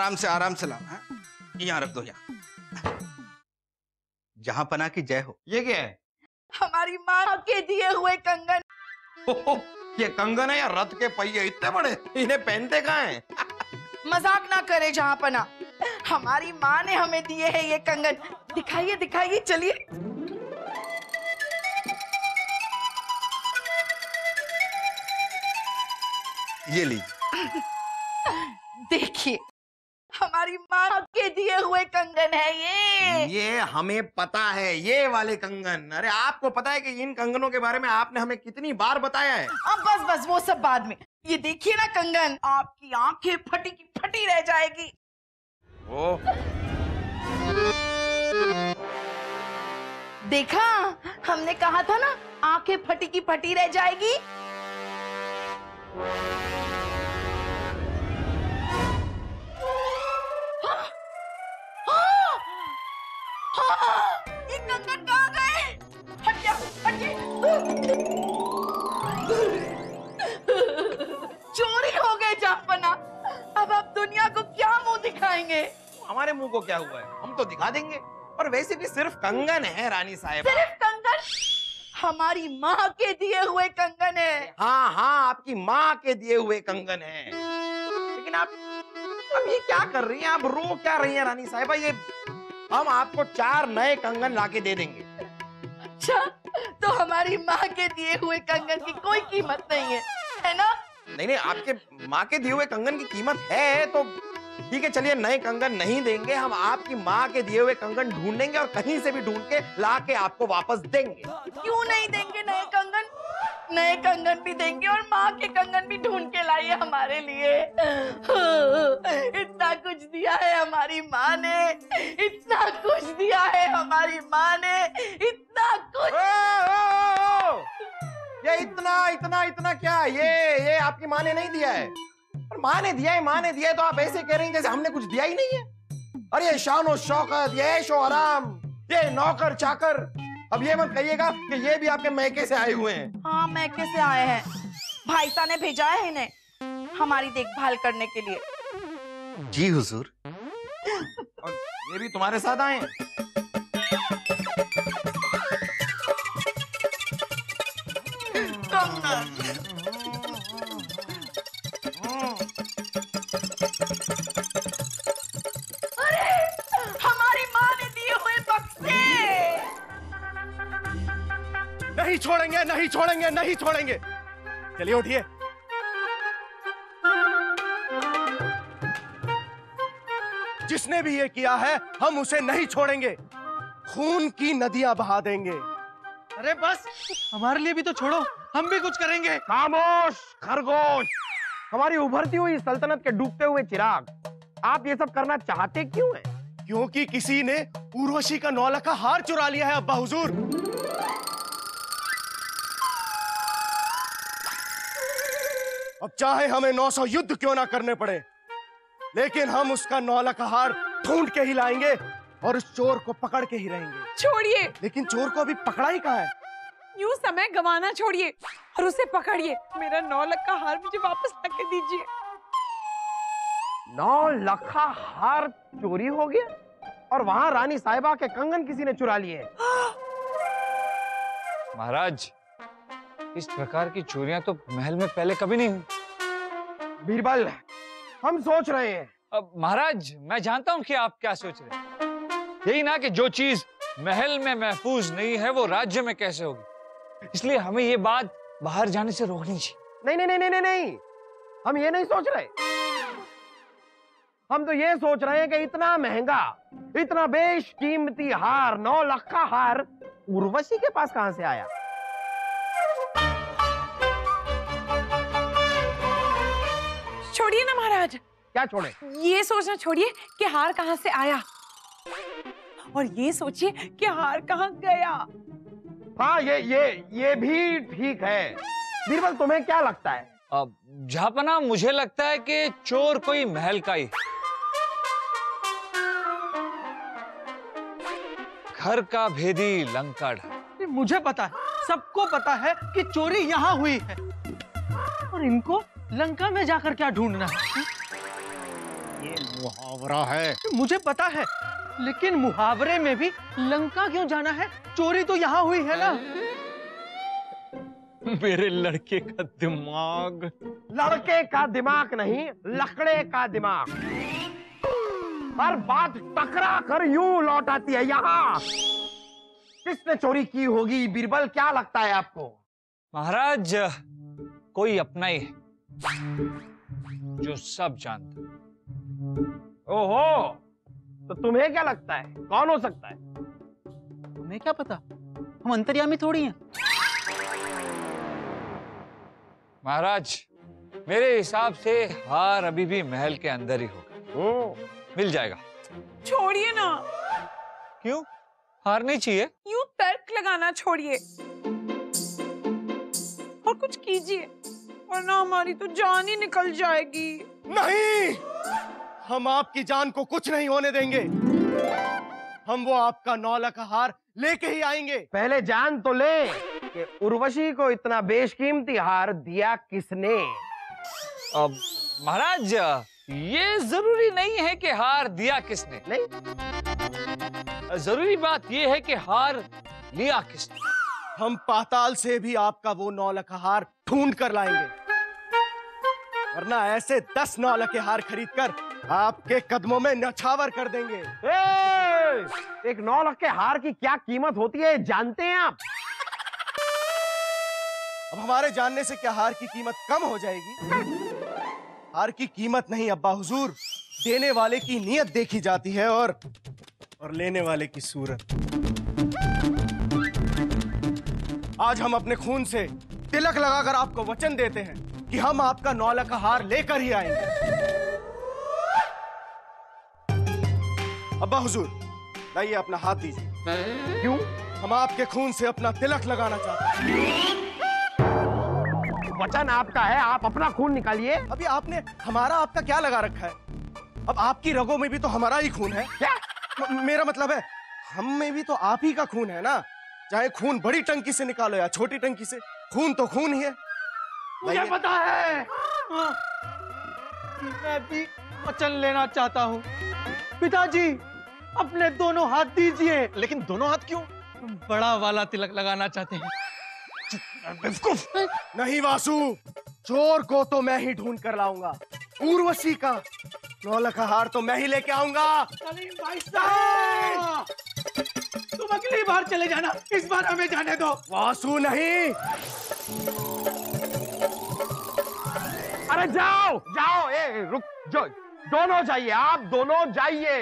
आराम से ला। यहाँ रख दो, यहाँ। जहां पना की जय हो। ये क्या है? हमारी माँ के दिए हुए कंगन। ये कंगन है या रथ के पहिए इतने बड़े? इन्हें पहनते कहाँ हैं? मजाक ना करे जहां पना, हमारी माँ ने हमें दिए हैं ये कंगन। दिखाइए दिखाइए, चलिए। ये लीजिए। देखिए, हमारी माँ के दिए हुए कंगन है ये हमें पता है, ये वाले कंगन। अरे आपको पता है कि इन कंगनों के बारे में आपने हमें कितनी बार बताया है? अब बस बस वो सब बाद में। ये देखिए ना कंगन, आपकी आंखें फटी की फटी रह जाएगी। ओ देखा, हमने कहा था ना आंखें फटी की फटी रह जाएगी। ये कंगन कहाँ गए? हट जा, हट जा। चोरी हो गए जापना। अब आप दुनिया को क्या मुंह दिखाएंगे? हमारे मुंह को क्या हुआ है, हम तो दिखा देंगे। और वैसे भी सिर्फ कंगन है रानी साहिबा। सिर्फ कंगन? हमारी माँ के दिए हुए कंगन है। हाँ हाँ, आपकी माँ के दिए हुए कंगन है। लेकिन आप अब ये क्या कर रही हैं? आप रो क्या रही हैं रानी साहिबा? ये हम आपको 4 नए कंगन लाके दे देंगे। अच्छा, तो हमारी माँ के दिए हुए कंगन की कोई कीमत नहीं है ना? नहीं नहीं, आपके माँ के दिए हुए कंगन की कीमत है तो ठीक है, चलिए नए कंगन नहीं देंगे। हम आपकी माँ के दिए हुए कंगन ढूंढेंगे और कहीं से भी ढूंढ के लाके आपको वापस देंगे। क्यों नहीं देंगे नए कंगन? नए कंगन भी देंगे और माँ के कंगन भी ढूंढ के लाइए हमारे लिए। इतना कुछ दिया है हमारी माँ ने, इतना कुछ दिया है हमारी माँ ने, इतना कुछ। ये इतना इतना इतना क्या? ये आपकी माँ ने नहीं दिया है। और माँ ने दिया है, माँ ने दिया है तो आप ऐसे कह रही हैं जैसे हमने कुछ दिया ही नहीं है। और ये शान और शौकत, ये ऐशो आराम, ये नौकर चाकर, अब ये मत कहिएगा कि ये भी आपके मैके से आए हुए हैं। हाँ, मैके से आए हैं। भाई साहब ने भेजा है इन्हें हमारी देखभाल करने के लिए। जी हुजूर। और ये भी तुम्हारे साथ आए हैं? अरे, हमारी माँ ने दिए हुए बक्से। नहीं छोड़ेंगे, नहीं छोड़ेंगे, नहीं छोड़ेंगे। चलिए उठिए। जिसने भी ये किया है हम उसे नहीं छोड़ेंगे, खून की नदियां बहा देंगे। अरे बस, हमारे लिए भी तो छोड़ो, हम भी कुछ करेंगे। खामोश खरगोश, हमारी उभरती हुई सल्तनत के डूबते हुए चिराग, आप ये सब करना चाहते क्यों हैं? क्योंकि किसी ने उर्वशी का 9 लखा हार चुरा लिया है अब्बा हुजूर। अब चाहे हमें 900 युद्ध क्यों ना करने पड़े, लेकिन हम उसका 9 लखा हार ढूंढ के ही लाएंगे और उस चोर को पकड़ के ही रहेंगे। छोड़िए। लेकिन चोर को अभी पकड़ा ही कहाँ है? यूं समय गंवाना छोड़िए और उसे पकड़िए। मेरा 9 लाख का हार मुझे वापस लाके दीजिए। 9 लखा हार चोरी हो गया और वहां रानी साहिबा के कंगन किसी ने चुरा लिए। महाराज, इस प्रकार की चोरियां तो महल में पहले कभी नहीं हुई। बीरबल, हम सोच रहे हैं। अब महाराज, मैं जानता हूं कि आप क्या सोच रहे हैं। यही ना कि जो चीज महल में महफूज नहीं है वो राज्य में कैसे होगी, इसलिए हमें ये बात बाहर जाने से रोकनी चाहिए। नहीं नहीं नहीं नहीं नहीं, हम ये नहीं सोच रहे। हम तो ये सोच रहे हैं कि इतना महंगा, इतना बेशकीमती हार, 9 लाख का हार उर्वशी के पास कहां से आया? छोड़िए ना महाराज। क्या छोड़े? ये सोचना छोड़िए कि हार कहाँ से आया, और ये सोचिए कि हार कहाँ गया। हाँ, ये भी ठीक है। बीरबल, तुम्हें क्या लगता है? अब झापना, मुझे लगता है कि चोर कोई महल का ही, घर का भेदी लंका ढा। मुझे पता है, सबको पता है कि चोरी यहाँ हुई है, और इनको लंका में जाकर क्या ढूंढना है? ये मुहावरा है। मुझे पता है, लेकिन मुहावरे में भी लंका क्यों जाना है? चोरी तो यहाँ हुई है ना। मेरे लड़के का दिमाग। लड़के का दिमाग नहीं, लकड़े का दिमाग। हर बात टकरा कर यूं लौट आती है यहाँ। किसने चोरी की होगी बीरबल, क्या लगता है आपको? महाराज, कोई अपना ही है जो सब जानता है। ओहो, तो तुम्हें क्या लगता है कौन हो सकता है? हमें क्या पता, हम अंतर्यामी थोड़ी हैं। महाराज, मेरे हिसाब से हार अभी भी महल के अंदर ही होगा। मिल जाएगा। छोड़िए ना, क्यों? हार नहीं चाहिए? यूं तर्क लगाना छोड़िए और कुछ कीजिए, वरना हमारी तो जान ही निकल जाएगी। नहीं, हम आपकी जान को कुछ नहीं होने देंगे। हम वो आपका 9 लाख हार लेके ही आएंगे। पहले जान तो ले कि उर्वशी को इतना बेशकीमती हार दिया किसने? अब महाराज, ये जरूरी नहीं है कि हार दिया किसने। नहीं, जरूरी बात ये है कि हार लिया किसने। हम पाताल से भी आपका वो 9 लाख हार ढूंढ कर लाएंगे, वरना ऐसे 10 9 लाख हार खरीद कर आपके कदमों में न्यौछावर कर देंगे। एक 9 लाख के हार की क्या कीमत होती है जानते हैं आप? अब हमारे जानने से क्या हार की कीमत कम हो जाएगी? हार की कीमत नहीं अब्बा हुजूर, देने वाले की नीयत देखी जाती है और लेने वाले की सूरत। आज हम अपने खून से तिलक लगाकर आपको वचन देते हैं कि हम आपका 9 लाख हार लेकर ही आएंगे। अब्बा हुजूर, लाइए अपना हाथ दीजिए। क्यों? हम आपके खून से अपना तिलक लगाना चाहते हैं। वचन आपका है, आप अपना खून निकालिए। अभी आपने हमारा आपका क्या लगा रखा है? अब आपकी रगों में भी तो हमारा ही खून है। क्या? मेरा मतलब है, हम में भी तो आप ही का खून है ना। चाहे खून बड़ी टंकी से निकालो या छोटी टंकी से, खून तो खून ही है। मुझे पता है, हाँ, मैं भी वचन लेना चाहता हूँ। पिताजी, अपने दोनों हाथ दीजिए। लेकिन दोनों हाथ क्यों? बड़ा वाला तिलक लगाना चाहते हैं। बेवकूफ! नहीं वासु, चोर को तो मैं ही ढूंढ कर लाऊंगा। उर्वशी का 9 लाख हार तो मैं ही लेके आऊंगा। सलीम भाई साहब, तुम अगली बार चले जाना, इस बार हमें जाने दो। वासु नहीं। अरे जाओ जाओ, रुक जो, दोनों जाइए, आप दोनों जाइए।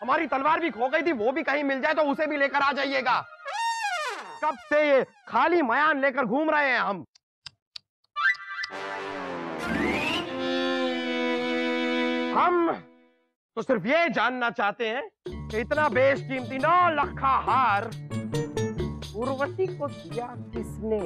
हमारी तलवार भी खो गई थी, वो भी कहीं मिल जाए तो उसे भी लेकर आ जाइएगा। कब से ये खाली मयान लेकर घूम रहे हैं हम। हम तो सिर्फ ये जानना चाहते हैं कि इतना बेशकीमती 9 लाख का हार उर्वशी को दिया किसने?